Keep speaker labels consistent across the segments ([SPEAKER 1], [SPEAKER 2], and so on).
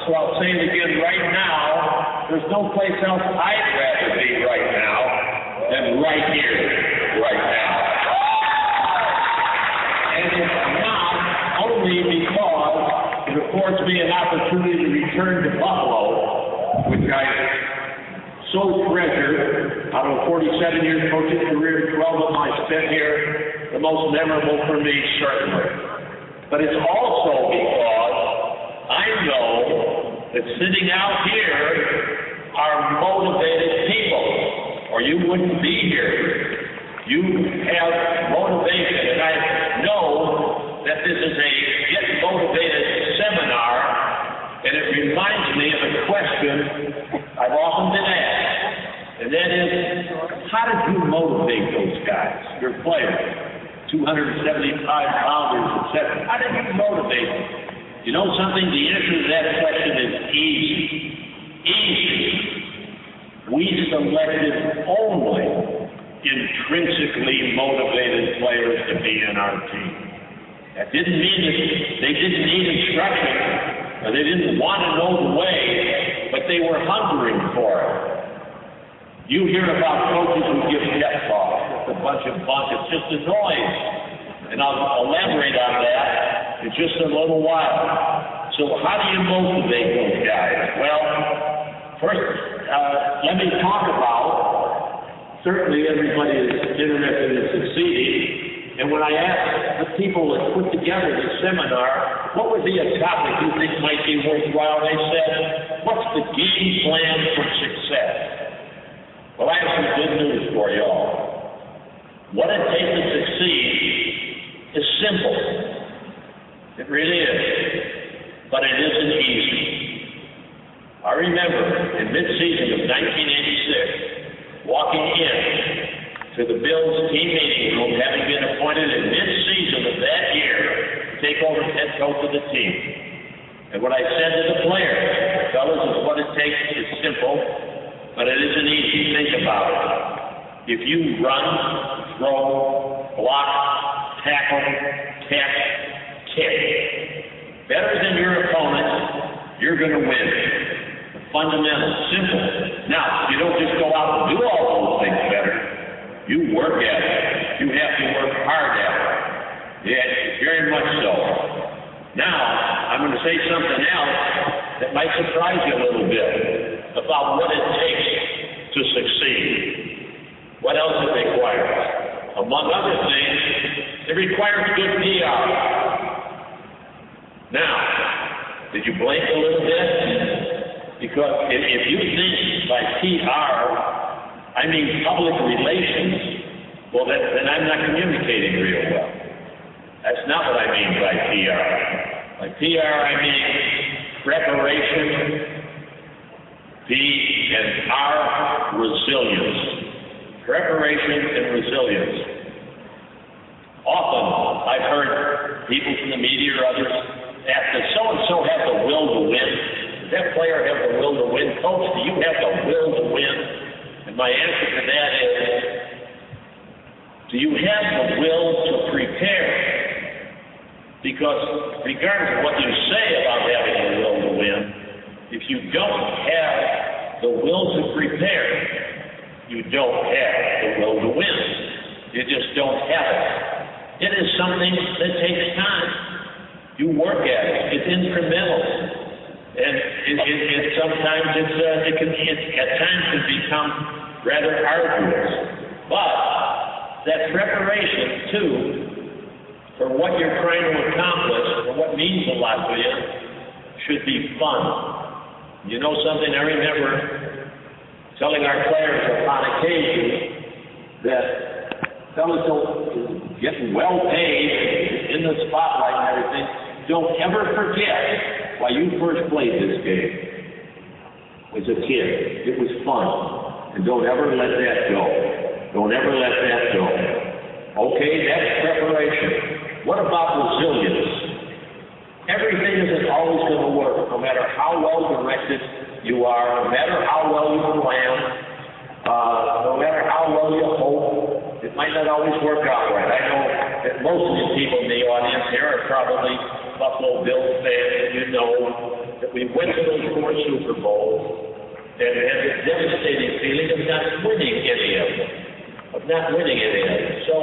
[SPEAKER 1] So I'll say it again right now. There's no place else I'd rather be right now than right here, right now. And it's not only because it affords me an opportunity to return to Buffalo, which I so treasure. Out of a 47-year coaching career, 12 of them I spent here, the most memorable for me, certainly. But it's also because I know that sitting out here are motivated people, or you wouldn't be here. You have motivation, and I know that this is a Get Motivated seminar, and it reminds me of a question I've often been asked, and that is, how did you motivate those guys, your players, 275-pounders, etc.? How did you motivate them? You know something? The answer to that question is easy. Easy. We selected only intrinsically motivated players to be in our team. That didn't mean that they didn't need instruction, or they didn't want to know the way, but they were hungering for it. You hear about coaches who give pep talks. It's a bunch of bunk. It's just a noise. And I'll elaborate on that in just a little while. So how do you motivate those guys? Well, first, let me talk about, certainly everybody is interested in succeeding. And when I asked the people that put together this seminar, what would be a topic you think might be worthwhile, they said, what's the game plan for success? Well, I have some good news for you all. What it takes to succeed is simple. It really is. But it isn't easy. I remember in mid-season of 1986, walking in to the Bills team meeting room, having been appointed in mid-season of that year to take over head coach of the team. And what I said to the players, fellas, is what it takes. It's simple, but it isn't easy. Think about it. If you run, throw, block, tackle, catch, kick better than your opponent, you're going to win. The fundamentals, simple. Now, you don't just go out and do all those things better. You work at it. You have to work hard at it. Yeah, very much so. Now, I'm going to say something else that might surprise you a little bit about what it takes to succeed. What else it requires? Among other things, it requires good PR. Now, did you blink a little bit? Because if you think by PR, I mean public relations, well, then I'm not communicating real well. That's not what I mean by PR. By PR, I mean preparation, P and R, resilience. Preparation and resilience. Often, I've heard people from the media or others ask, does so-and-so have the will to win? Does that player have the will to win? Coach, do you have the will to win? And my answer to that is, do you have the will to prepare? Because regardless of what you say about having the will to win, if you don't have the will to prepare, you don't have the will to win. You just don't have it. It is something that takes time. You work at it. It's incremental. And sometimes it can at times can become rather arduous. But that preparation, too, for what you're trying to accomplish, or what means a lot to you, should be fun. You know something? I remember telling our players upon occasion that fellas don't getting well paid in the spotlight and everything. Don't ever forget why you first played this game. As a kid, it was fun, and don't ever let that go. Don't ever let that go. Okay, that's preparation. What about resilience? Everything isn't always going to work, no matter how well directed you are, no matter how well you plan, no matter how well you hope. It might not always work out right. I know that most of the people in the audience here are probably Buffalo Bills fans, you know that we went to those 4 Super Bowls and had a devastating feeling of not winning any of them. So,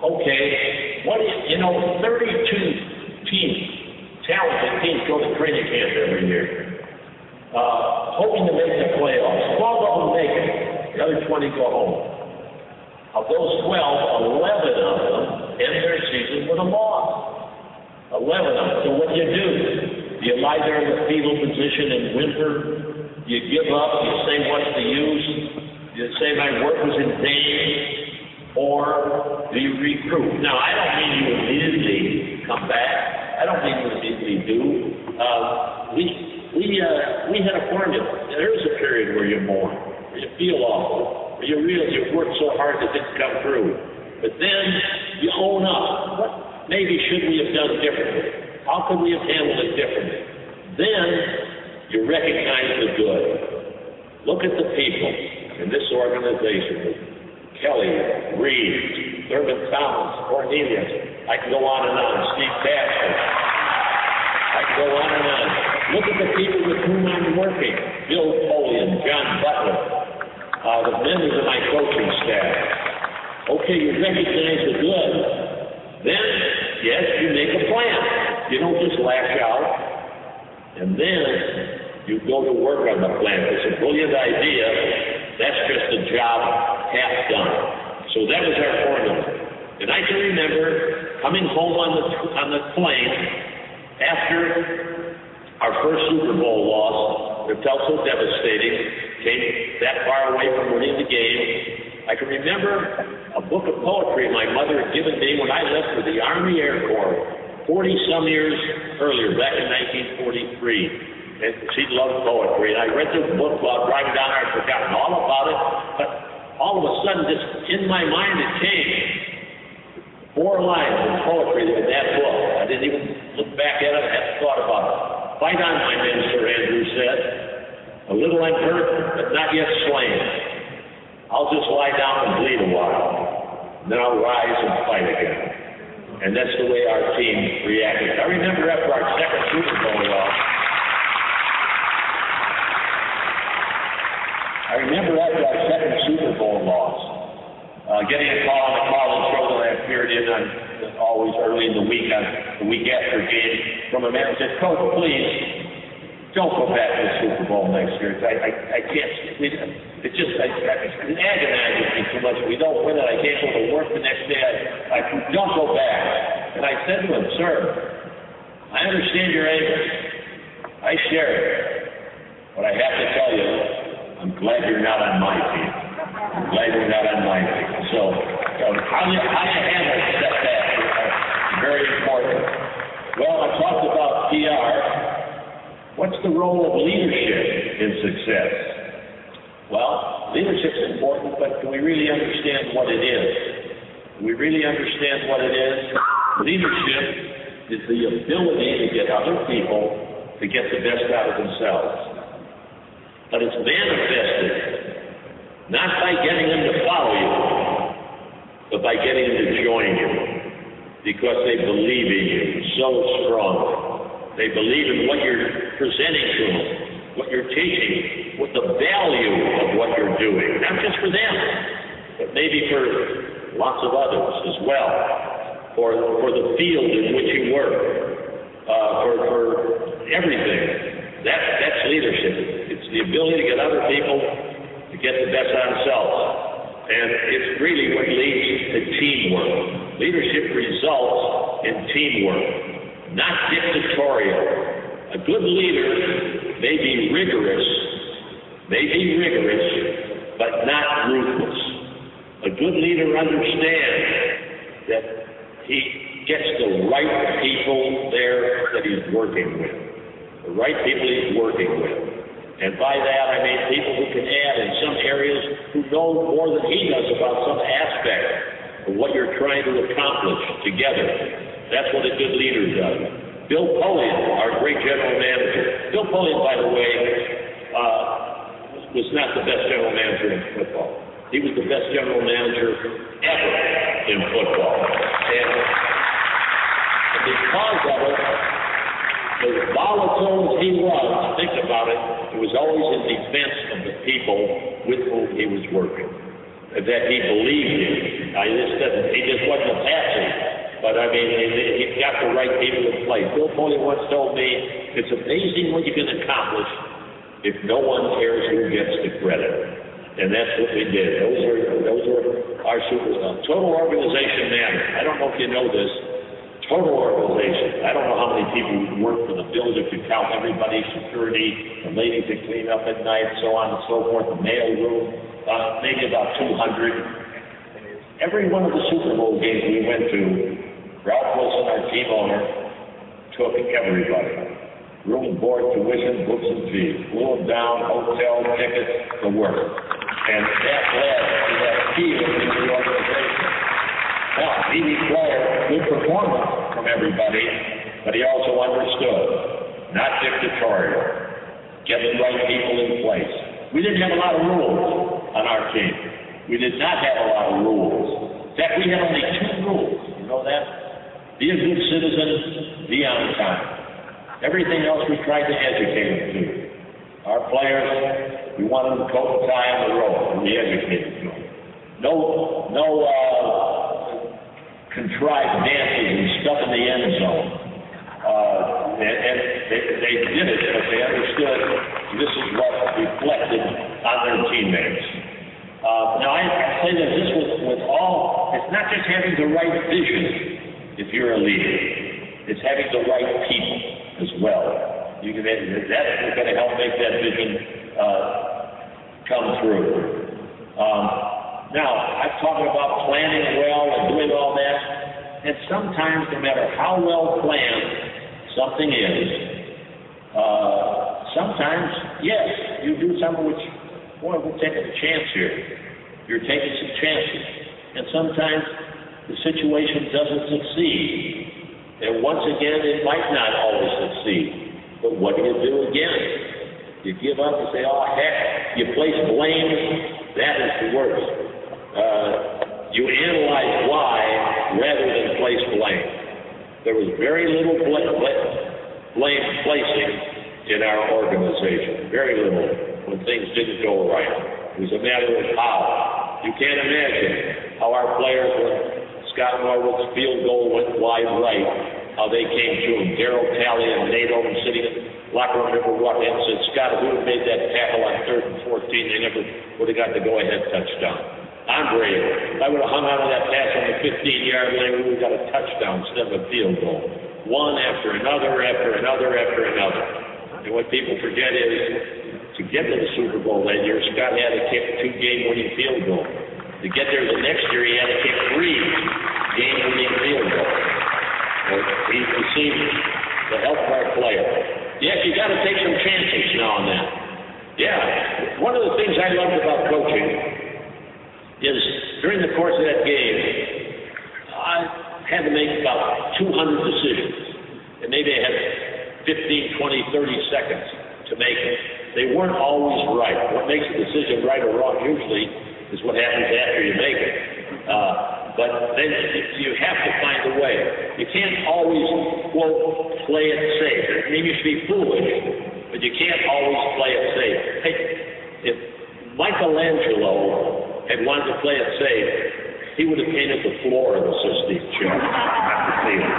[SPEAKER 1] okay, what is, 32 teams, talented teams go to training camp every year, hoping to make the playoffs. 12 of them make it, the other 20 go home. Of those 12, 11 of them end their season with a loss. 11 of them. So what do? You lie there in the fetal position and whimper. You give up. You say, what's the use? You say, my work was in vain. Or do you regroup? Now, I don't mean you immediately come back. I don't mean you immediately do. We had a formula. There's a period where you mourn, where you feel awful, where you realize you worked so hard that it didn't come through. But then you own up. What maybe should we have done differently? How could we have handled it differently? Then you recognize the good. Look at the people in this organization. Kelly, Reed, Thurman Thomas, Cornelius. I can go on and on. Steve Baxter. I can go on and on. Look at the people with whom I'm working. Bill Polian, John Butler, the members of my coaching staff. Okay, you recognize the good. Then, yes, you make a plan. You don't just lash out. And then you go to work on the plan. It's a brilliant idea. That's just a job half done. So that was our formula. And I can remember coming home on the plane after our first Super Bowl loss. It felt so devastating. Came that far away from winning the game. I can remember a book of poetry my mother had given me when I left for the Army Air Corps 40-some years earlier, back in 1943. And she loved poetry. And I read this book while driving down there. I'd forgotten all about it. But all of a sudden, just in my mind, it came. 4 lines of poetry in that book. I didn't even look back at it. I hadn't thought about it. Fight on, my men, Sir Andrew said. A little I'm hurt, but not yet slain. I'll just lie down and bleed a while. Then I'll rise and fight again. And that's the way our team reacted. I remember after our second Super Bowl loss, getting a call on the college show that I appeared in on always early in the week, on the week after a game, from a man who said, "Coach, please, don't go back to the Super Bowl next year. I can't. It agonizes me too much. If we don't win it, I can't go to work the next day. Don't go back." And I said to him, "Sir, I understand your anger. I share it. But I have to tell you, I'm glad you're not on my team. I'm glad you're not on my team." So how do you handle setbacks? Very important. Well, I talked about PR. What's the role of leadership in success? Well, leadership's important, but do we really understand what it is? Do we really understand what it is? Leadership is the ability to get other people to get the best out of themselves. But it's manifested not by getting them to follow you, but by getting them to join you, because they believe in you so strongly. They believe in what you're presenting to them, what you're teaching, what the value of what you're doing, not just for them, but maybe for lots of others as well, for the field in which you work, for everything. That's leadership. It's the ability to get other people to get the best out of themselves. And it's really what leads to teamwork. Leadership results in teamwork, not dictatorial. A good leader may be rigorous, but not ruthless. A good leader understands that he gets the right people there that he's working with. The right people he's working with. And by that, I mean people who can add in some areas, who know more than he does about some aspect of what you're trying to accomplish together. That's what a good leader does. Bill Polian, our great general manager. Bill Polian, by the way, was not the best general manager in football. He was the best general manager ever in football. And because of it, as volatile as he was, think about it, it was always in defense of the people with whom he was working, that he believed in. He just wasn't a patsy, but I mean, he got the right people in place. Bill Foley once told me, it's amazing what you can accomplish if no one cares who gets the credit. And that's what we did. Those were our total organization matters. I don't know if you know this. Total organization. I don't know how many people work for the builder to count everybody, security, the ladies that clean up at night, so on and so forth, the mail room, maybe about 200. Every one of the Super Bowl games we went to, Ralph Wilson, our team owner, took everybody. Room, board, tuition, books, and fees. Flew them down, hotel, tickets, the work. And that led to that feel in the organization. Now, he declared good performance from everybody, but he also understood, not dictatorial, get the right people in place. We didn't have a lot of rules on our team. We did not have a lot of rules. In fact, we had only 2 rules. You know that? Be a good citizen, be on time. Everything else we tried to educate them to. Our players, we wanted them to coat and tie on the road, and we educated them. No contrived dances and stuff in the end zone. And they did it, but they understood this is what reflected on their teammates. Now, I say that this with all, it's not just having the right vision if you're a leader. It's having the right people as well. That's going to help make that vision come through. Now, I'm talking about planning well and doing all that, and sometimes, no matter how well planned something is, sometimes, yes, you do something which, boy, we're taking a chance here. You're taking some chances. And sometimes the situation doesn't succeed. And once again, it might not always succeed. But what do you do again? You give up and say, oh, heck, you place blame. That is the worst. You analyze why rather than place blame. There was very little blame placing in our organization. Very little when things didn't go right. It was a matter of how. You can't imagine how our players, when Scott Norwood's field goal went wide right, how they came to him. Darryl Talley and Nate Owen sitting in the locker room never walked in and said, Scott, if we would have made that tackle on 3rd and 14, they never would have got the go-ahead touchdown. Andre, if I would have hung on to that pass on the 15-yard line, we would have got a touchdown instead of a field goal. One after another, after another, after another. And what people forget is, to get to the Super Bowl that year, Scott had to kick 2 game-winning field goals. To get there the next year, he had to kick 3 game-winning field goals. He received the help of our player. Yes, you got to take some chances now and then. Yeah, one of the things I loved about coaching is during the course of that game, I had to make about 200 decisions. And maybe I had 15, 20, 30 seconds to make it. They weren't always right. What makes a decision right or wrong usually is what happens after you make it. But then you have to find a way. You can't always, quote, play it safe. Maybe you should be foolish, but you can't always play it safe. Hey, if Michelangelo had wanted to play it safe, he would have painted the floor of the Sistine Chapel, not the ceiling.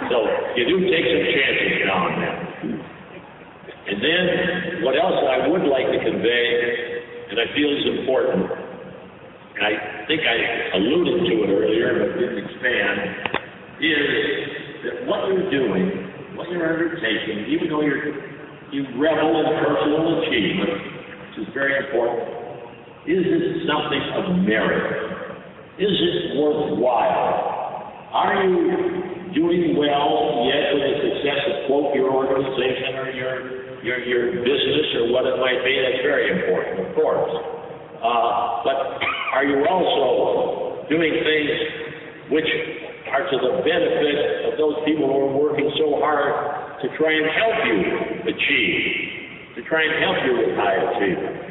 [SPEAKER 1] So you do take some chances now and then. And then what else I would like to convey, and I feel is important, and I think I alluded to it earlier but didn't expand, is that what you're doing, what you're undertaking, even though you revel in personal achievement, which is very important, is it something of merit? Is it worthwhile? Are you doing well yet with the success of, quote, your organization or your business or what it might be? That's very important, of course. But are you also doing things which are to the benefit of those people who are working so hard to try and help you achieve, to try and help you with high achievement?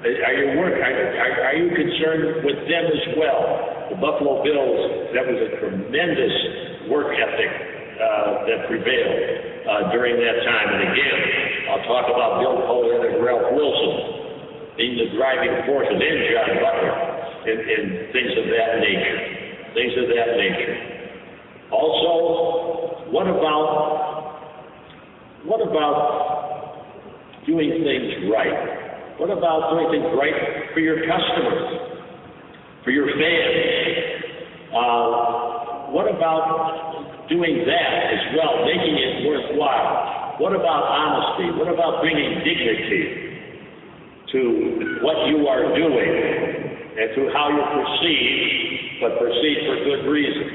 [SPEAKER 1] Are you concerned with them as well? The Buffalo Bills, that was a tremendous work ethic that prevailed during that time. And again, I'll talk about Bill Poland and Ralph Wilson being the driving forces, and John Butler, and things of that nature. Things of that nature. Also, what about doing things right? What about doing things right for your customers, for your fans? What about doing that as well, making it worthwhile? What about honesty? What about bringing dignity to what you are doing and to how you're perceived, but perceived for good reason?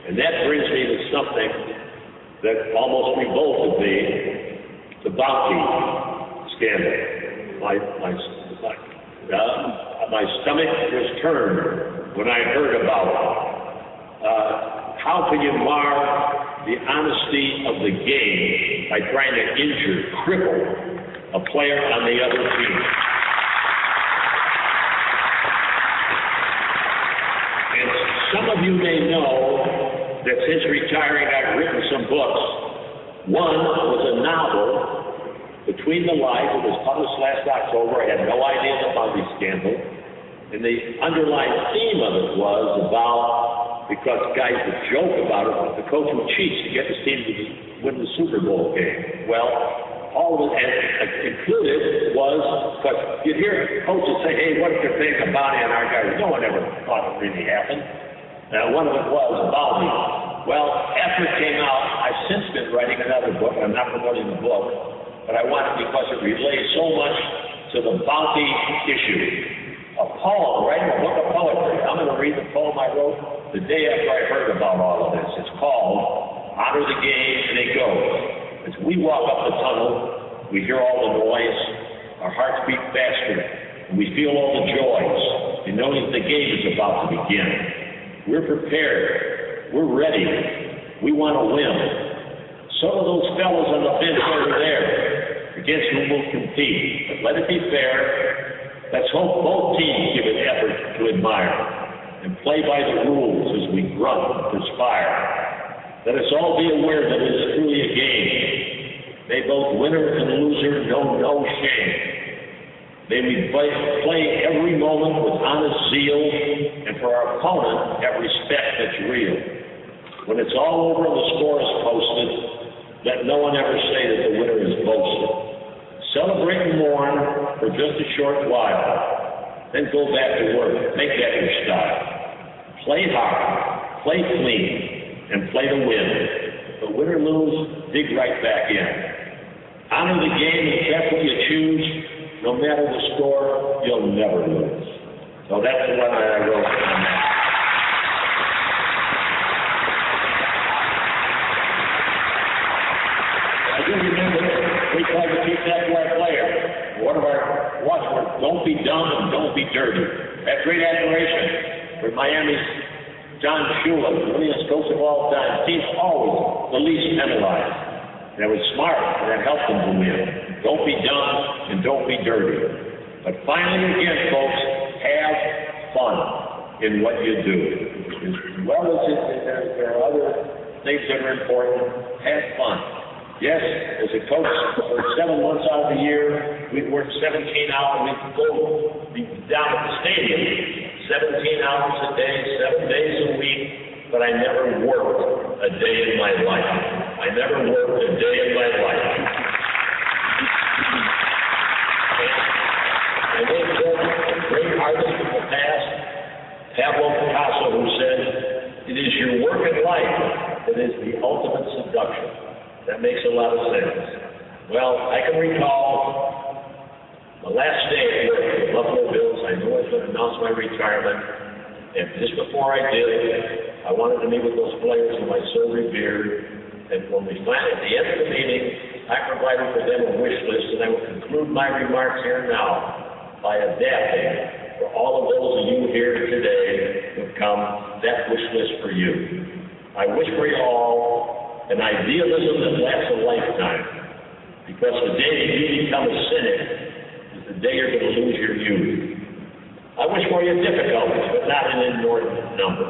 [SPEAKER 1] And that brings me to something that almost revolted me, the bounty scandal. My stomach was turned when I heard about it. How can you mar the honesty of the game by trying to injure, cripple a player on the other team? And some of you may know that since retiring I've written some books. One was a novel, Between the Lines. It was published last October. I had no idea the bounty scandal. And the underlying theme of it was about, because guys would joke about it, the coach who cheats to get his team to win the Super Bowl game. Well, all of it, and included was, because you'd hear coaches say, hey, what if they're paying a bounty on our guys? No one ever thought it really happened. One of it was a bounty. Well, after it came out, I've since been writing another book. I'm not promoting the book, but I wanted, because it relates so much to the bounty issue. A poem, writing a book of poetry. I'm going to read the poem I wrote the day after I heard about all of this. It's called Honor the Game, and it goes. As we walk up the tunnel, we hear all the noise, our hearts beat faster, and we feel all the joys, and knowing the game is about to begin. We're prepared. We're ready. We want to win. So do those fellows on the bench over there, against whom we'll compete. But let it be fair. Let's hope both teams give an effort to admire and play by the rules as we grunt and perspire. Let us all be aware that it is truly a game. May both winner and loser know no shame. May we play every moment with honest zeal, and for our opponent have respect that's real. When it's all over and the score is posted, let no one ever say that the winner is boasted. Celebrate and mourn for just a short while, then go back to work. Make that your style. Play hard, play clean, and play to win. But win or lose, dig right back in. Honor the game and that's what you choose. No matter the score, you'll never lose. So that's the one I wrote on that. I do remember we tried to teach that to our player. One of our watchwords, don't be dumb and don't be dirty. That great admiration for Miami's John Shula, the winningest coach of all time. Teams always the least penalized. That was smart, and that helped them to win. Don't be dumb and don't be dirty. But finally, again, folks, have fun in what you do. As well as there are other things that are important, have fun. Yes, as a coach, for 7 months out of the year, we'd work 17 hours. We'd go down at the stadium 17 hours a day, 7 days a week, but I never worked a day in my life. I never worked a day in my life. I made great artists of the past, Pablo Picasso, who said, it is your work in life that is the ultimate seduction. That makes a lot of sense. Well, I can recall the last day of work with the Buffalo Bills. I knew I was going to announce my retirement. And just before I did, I wanted to meet with those players whom I so revered. And when we finally, at the end of the meeting, I provided for them a wish list, and I will conclude my remarks here now by adapting for all of those of you here today who come that wish list for you. I wish for you all an idealism that lasts a lifetime, because the day that you become a cynic is the day you're going to lose your youth. I wish for you difficulties, but not an inordinate number.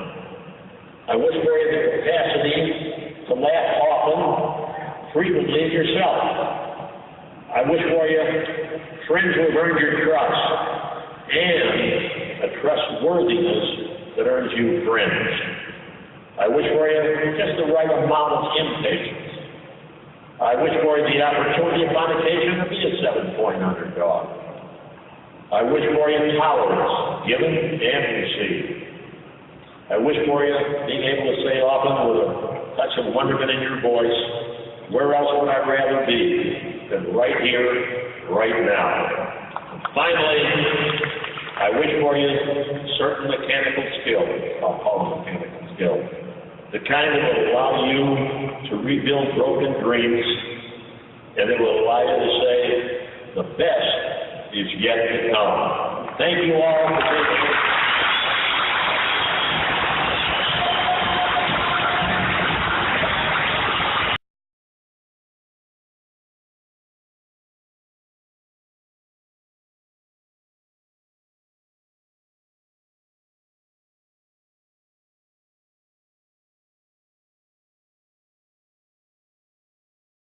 [SPEAKER 1] I wish for you the capacity to laugh often, frequently at yourself. I wish for you friends who have earned your trust and a trustworthiness that earns you friends. I wish for you just the right amount of impatience. I wish for you the opportunity upon occasion to be a 7-point underdog. I wish for you tolerance, given and received. I wish for you being able to say often with a touch of wonderment in your voice, where else would I rather be than right here, right now. And finally, I wish for you certain mechanical skills, I'll call them mechanical skills, the kind that will allow you to rebuild broken dreams and that will allow you to say, the best is yet to come. Thank you all for taking